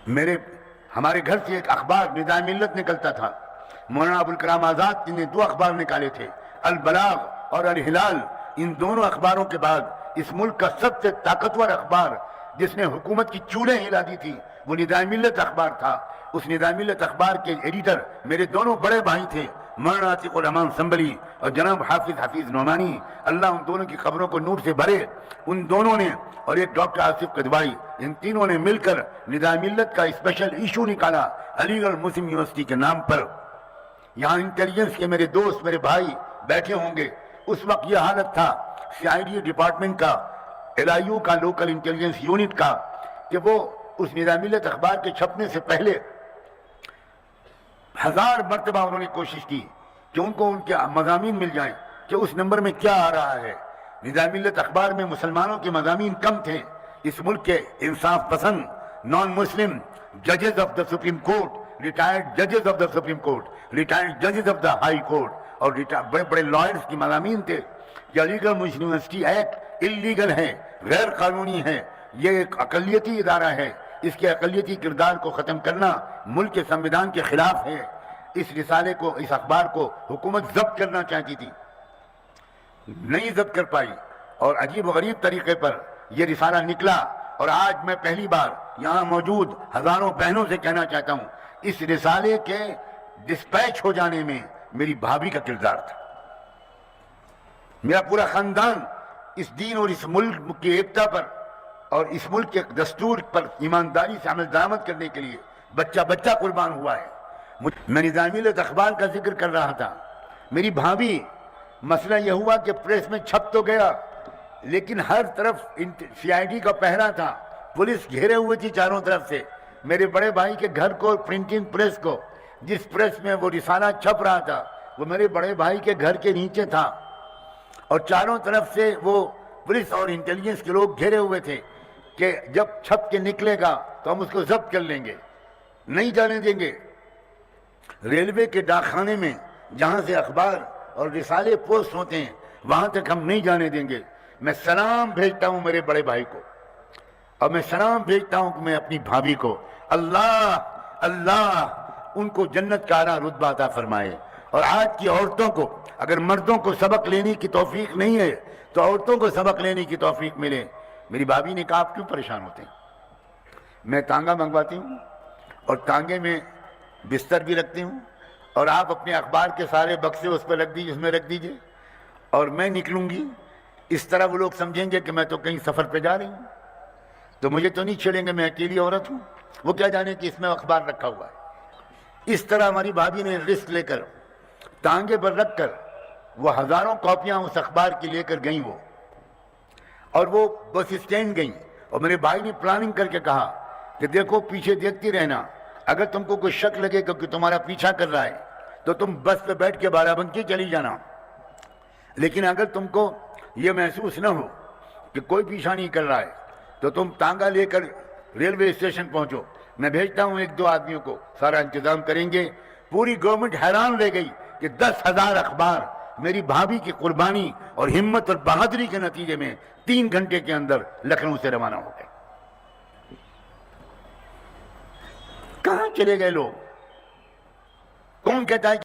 ہمارے گھر سے ایک اخبار ندائے ملت نکلتا تھا. مولانا ابوالکلام آزاد نے 2 اخبار نکالے تھے, البلاغ اور الہلال. ان دونوں اخباروں کے بعد اس ملک کا سب سے طاقتور اخبار جس نے حکومت کی چولیں ہلا دی تھی وہ ندائے ملت اخبار تھا. اس ندائے ملت اخبار کے ایڈیٹر میرے دونوں بڑے بھائی تھے, مولانا عتیق الرحمان سنبلی اور جناب حافظ نعمانی. اللہ ان دونوں کی قبروں کو نور سے بھرے. ان دونوں نے اور ایک ڈاکٹر آصف قدوائی, ان تینوں نے مل کر ندائے ملت کا اسپیشل ایشو نکالا علی گڑھ مسلم یونیورسٹی کے نام پر. یہاں انٹیلیجنس کے میرے دوست, میرے بھائی بیٹھے ہوں گے. اس وقت یہ حالت تھا CID ڈپارٹمنٹ کا, LIU کا, لوکل انٹیلیجنس یونٹ کا, کہ وہ اس ندائے ملت اخبار کے چھپنے سے پہلے 1000 مرتبہ انہوں نے کوشش کی کہ ان کو ان کے مضامین مل جائیں کہ اس نمبر میں کیا آ رہا ہے. ندائے ملت اخبار میں مسلمانوں کے مضامین کم تھے. اس ملک کے انصاف پسند نان مسلم ججز of the supreme court, retired ججز of the supreme court, retired ججز آف دا ہائی کورٹ اور بڑے بڑے لائرز کی مضامین تھے کہ علی گڑھ مسلم یونیورسٹی ایکٹ انلیگل ہے, غیر قانونی ہے, یہ ایک اقلیتی ادارہ ہے, اس کے اقلیتی کردار کو ختم کرنا ملک کے سنویدھان کے خلاف ہے. اس رسالے کو, اس اخبار کو حکومت ضبط کرنا چاہتی تھی, نہیں ضبط کر پائی, اور عجیب و غریب طریقے پر یہ رسالہ نکلا. اور آج میں پہلی بار یہاں موجود ہزاروں بہنوں سے کہنا چاہتا ہوں, اس رسالے کے ڈسپیچ ہو جانے میں میری بھابھی کا کردار تھا. میرا پورا خاندان اس دین اور اس ملک کی ایکتا پر اور اس ملک کے دستور پر ایمانداری سے عمل درآمد کرنے کے لیے بچہ بچہ قربان ہوا ہے. میں ندائے ملت اخبار کا ذکر کر رہا تھا. میری بھابھی, مسئلہ یہ ہوا کہ پریس میں چھپ تو گیا لیکن ہر طرف CID کا پہرا تھا, پولیس گھیرے ہوئے تھی چاروں طرف سے. میرے بڑے بھائی کے گھر کو, پرنٹنگ پریس کو, جس پریس میں وہ رسالہ چھپ رہا تھا وہ میرے بڑے بھائی کے گھر کے نیچے تھا, اور چاروں طرف سے وہ پولیس اور انٹیلیجنس کے لوگ گھیرے ہوئے تھے کہ جب چھپ کے نکلے گا تو ہم اس کو ضبط کر لیں گے, نہیں جانے دیں گے. ریلوے کے ڈاکخانے میں جہاں سے اخبار اور رسالے پوسٹ ہوتے ہیں وہاں تک ہم نہیں جانے دیں گے. میں سلام بھیجتا ہوں میرے بڑے بھائی کو, اور میں سلام بھیجتا ہوں کہ میں اپنی بھابھی کو, اللہ اللہ ان کو جنت کا اعلیٰ رتبہ عطا فرمائے. اور آج کی عورتوں کو اگر مردوں کو سبق لینے کی توفیق نہیں ہے تو عورتوں کو سبق لینے کی توفیق ملے. میری بھابھی نے کہا آپ کیوں پریشان ہوتے ہیں, میں تانگا منگواتی ہوں اور تانگے میں بستر بھی رکھتی ہوں, اور آپ اپنے اخبار کے سارے بکسے اس پہ رکھ دیجیے, اس میں رکھ دیجیے, اور میں نکلوں گی. اس طرح وہ لوگ سمجھیں گے کہ میں تو کہیں سفر پہ جا رہی ہوں, تو مجھے تو نہیں چھیڑیں گے, میں اکیلی عورت ہوں, وہ کیا جانے کہ اس میں اخبار رکھا ہوا ہے. اس طرح ہماری بھابھی نے رسک لے کر ٹانگے پر رکھ کر وہ ہزاروں کاپیاں اس اخبار کی لے کر گئیں وہ, اور وہ بس اسٹینڈ گئیں. اور میرے بھائی نے پلاننگ کر کے کہا کہ دیکھو پیچھے دیکھتی رہنا, اگر تم کو کوئی شک لگے کہ تمہارا پیچھا کر رہا ہے تو تم بس پہ بیٹھ کے بارہ بنکی چلی جانا, لیکن اگر تم کو یہ محسوس نہ ہو کہ کوئی پیچھا نہیں کر رہا ہے تو تم تانگا لے کر ریلوے اسٹیشن پہنچو. میں بھیجتا ہوں 1-2 آدمیوں کو, سارا انتظام کریں گے. پوری گورنمنٹ حیران رہ گئی کہ 10,000 اخبار میری بھابھی کی قربانی اور ہمت اور بہادری کے نتیجے میں 3 گھنٹے کے اندر لکھنؤ سے روانہ ہو گئے. کہاں چلے گئے لوگ؟ کون کہتا ہے